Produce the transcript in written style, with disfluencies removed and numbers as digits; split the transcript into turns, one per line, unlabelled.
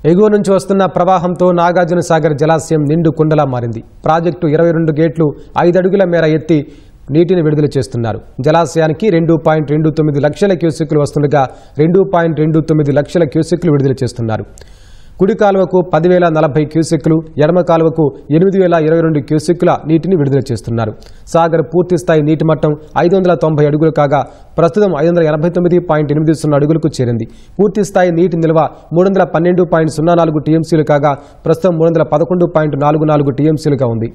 ఎగువ నుంచి వస్తున్న ప్రవాహంతో నాగార్జున సాగర్ జలాశయం నిండు కుండలా మారింది. ప్రాజెక్టు 22 గేట్లు 5 అడుగుల మేర ఎత్తి నీటిని విడుదల చేస్తున్నారు. జలాశయానికి 2.29 లక్షల క్యూసెక్కులు వస్తుండగా 2.29 లక్షల క్యూసెక్కులు విడుదల చేస్తున్నారు. కుడి కాలువకు 10,040 క్యూసెక్కులు, ఎడమ కాలువకు 8,022 క్యూసెక్కుల నీటిని విడుదల చేస్తున్నారు. సాగర్ పూర్తిస్థాయి నీటి మట్టం 590 అడుగులు కాగా ప్రస్తుతం 589.80 అడుగులకు చేరింది. పూర్తిస్థాయి నీటి నిల్వ 312.04 టీఎంసీలు కాగా ప్రస్తుతం 311.44 టీఎంసీలుగా ఉంది.